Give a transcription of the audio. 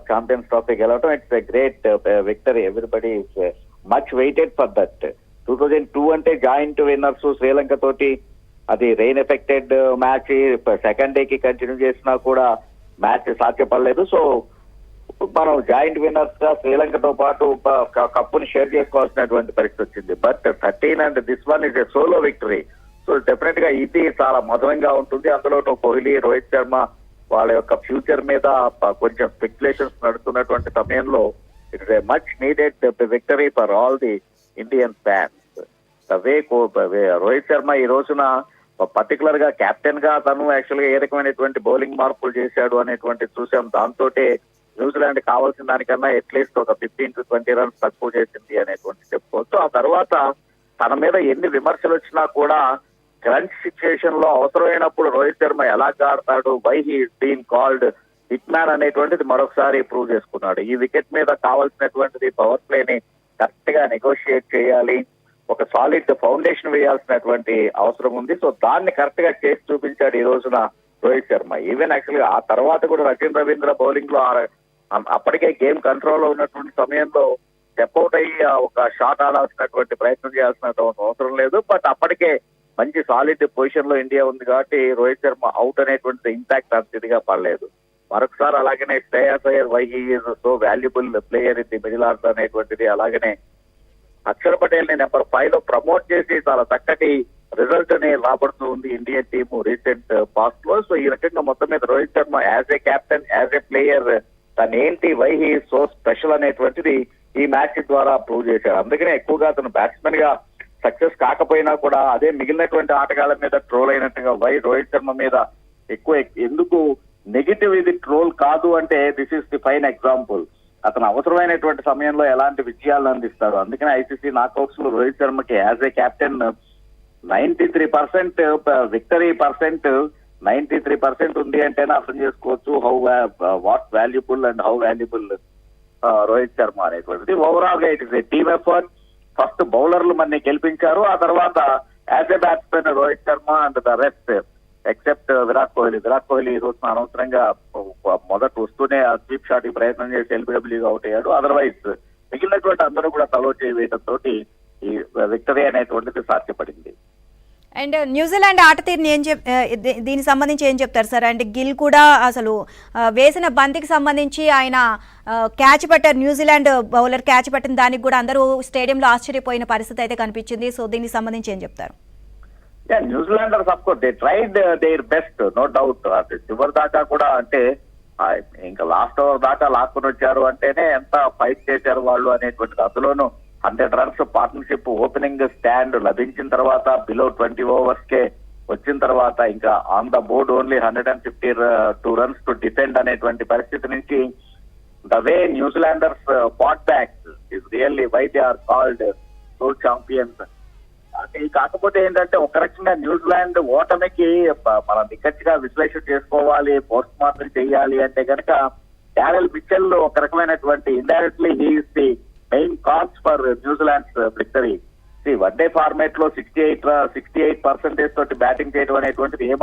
Champions trophy గెలవడం it's a great victory. Everybody is much waited for that. 2002 అంటే joint winners Sri Lanka తోటి, అది rain affected match. Second డేకి continue చేసినా కూడా మ్యాచ్ సాధ్యపడలేదు. సో మనం జాయింట్ విన్నర్స్ గా శ్రీలంకతో పాటు కప్పుని షేర్ చేసుకోవాల్సినటువంటి పరిస్థితి వచ్చింది. But 13 and this one is a solo victory. So definite గా ఇది చాలా మధురంగా ఉంటుంది. అందులో కోహ్లీ, రోహిత్ శర్మ వాళ్ళ యొక్క ఫ్యూచర్ మీద కొంచెం స్పెక్యులేషన్స్ నడుస్తున్నటువంటి సమయంలో it is a much needed victory for all the Indian fans. Rohit Sharma ఈ రోజున పర్టికులర్ గా కెప్టెన్ గా తను యాక్చువల్ గా ఏ రకమైనటువంటి బౌలింగ్ మార్పులు చేశాడు అనేటువంటి చూసాం. దాంతో న్యూజిలాండ్ కావాల్సిన దానికన్నా అట్లీస్ట్ ఒక 15 to 20 రన్స్ తక్కువ చేసింది అనేటువంటి చెప్పుకోవచ్చు. ఆ తర్వాత తన మీద ఎన్ని విమర్శలు వచ్చినా కూడా క్రంచ్ సిచ్యుయేషన్ లో అవసరమైనప్పుడు రోహిత్ శర్మ ఎలా ఆడతాడు, why he been called hitman అనేటువంటిది మరొకసారి ప్రూవ్ చేసుకున్నాడు. ఈ వికెట్ మీద కావాల్సినటువంటిది పవర్ ప్లే ని కరెక్ట్ గా నెగోషియేట్ చేయాలి, ఒక సాలిడ్ ఫౌండేషన్ వేయాల్సినటువంటి అవసరం ఉంది. సో దాన్ని కరెక్ట్ గా చేసి చూపించాడు ఈ రోజున రోహిత్ శర్మ. ఈవెన్ యాక్చువల్ గా ఆ తర్వాత కూడా రచిన్ రవీంద్ర బౌలింగ్ లో అప్పటికే గేమ్ కంట్రోల్ లో ఉన్నటువంటి సమయంలో స్టెప్అవుట్ అయ్యి ఒక షాట్ ఆడాల్సినటువంటి ప్రయత్నం చేయాల్సిన అవసరం లేదు. బట్ అప్పటికే మంచి సాలిడ్ పొజిషన్ లో ఇండియా ఉంది కాబట్టి రోహిత్ శర్మ అవుట్ అనేటువంటి ఇంపాక్ట్ అంత ఇదిగా పడలేదు. మరొకసారి అలాగనే Shreyas Iyer why he is so valuable player in the middle order అనేటువంటిది, అలాగనే అక్షర్ పటేల్ ని నెంబర్ 5 లో ప్రమోట్ చేసి చాలా చక్కటి రిజల్ట్ ని రాబడుతూ ఉంది ఇండియన్ టీమ్ రీసెంట్ పాస్ట్ లో. సో ఈ రకంగా మొత్తం మీద Rohit Sharma as a captain, as a player తను ఏంటి, వై హీ సో స్పెషల్ అనేటువంటిది ఈ మ్యాచ్ ద్వారా ప్రూవ్ చేశాడు. అందుకనే ఎక్కువగా అతను బ్యాట్స్మెన్ గా సక్సెస్ కాకపోయినా కూడా అదే మిగిలినటువంటి ఆటగాళ్ల మీద ట్రోల్ అయినట్టుగా వై రోహిత్ శర్మ మీద ఎక్కువ ఎందుకు నెగిటివ్ ఇది ట్రోల్ కాదు అంటే this is the fine example. అతను అవసరమైనటువంటి సమయంలో ఎలాంటి విజయాలను అందిస్తాడు. అందుకనే ఐసీసీ నాకౌట్స్ లో రోహిత్ శర్మకి as a captain 93% victory percent 93% ఉంది అంటేనే అర్థం చేసుకోవచ్చు how what valuable and how valuable Rohit Sharma అనేటువంటిది. ఓవరాల్ గా it is a team effort. First బౌలర్లు మన గెలిపించారు, ఆ తర్వాత as a batsman Rohit Sharma and the rest except Virat Kohli. Virat Kohli ఈ రోజున అనవసరంగా మొదట వస్తూనే ఆ స్వీప్ షాట్ కి ప్రయత్నం చేసి ఎల్బిడబ్ల్యూగా అవుట్ అయ్యాడు. అదర్వైజ్ మిగిలినటువంటి అందరూ కూడా తలో చేయడంతో ఈ విక్టరీ అనేటువంటిది సాధ్యపడింది. అండ్ న్యూజిలాండ్ ఆట తీరుని దీనికి సంబంధించి ఏం చెప్తారు సార్? అండ్ గిల్ కూడా అసలు వేసిన బంతికి సంబంధించి ఆయన క్యాచ్ పట్టారు, న్యూజిలాండ్ బౌలర్ క్యాచ్ పట్టిన దానికి కూడా అందరూ స్టేడియంలో ఆశ్చర్యపోయిన పరిస్థితి అయితే కనిపించింది. సో దీనికి సంబంధించి ఏం చెప్తారు? New Zealanders of course they tried their best, no doubt. చివరి దాకా కూడా అంటే ఇంకా లాస్ట్ ఓవర్ దాకా లాక్కుని వచ్చారు అంటేనే ఎంత ఫైట్ చేశారు వాళ్ళు అనేటువంటిది. అందులోనూ 100 రన్స్ పార్ట్నర్షిప్ ఓపెనింగ్ స్టాండ్ లభించిన తర్వాత బిలో 20 ఓవర్స్ కే వచ్చిన తర్వాత ఇంకా on the board only 152 runs to defend అనేటువంటి పరిస్థితి నుంచి the way New Zealanders fought back is really why they are called so champions. కాకపోతే ఏంటంటే ఒక రకంగా న్యూజిలాండ్ ఓటమికి మనం నిక్కచ్చిగా విశ్లేషణ చేసుకోవాలి, పోస్ట్ మార్టం చేయాలి అంటే కనుక డారెల్ మిచెల్ ఒక రకమైనటువంటి indirectly he is the main cause for New Zealand's victory. One day format లో 68% తోటి బ్యాటింగ్ చేయడం అనేటువంటిది ఏమాత్రం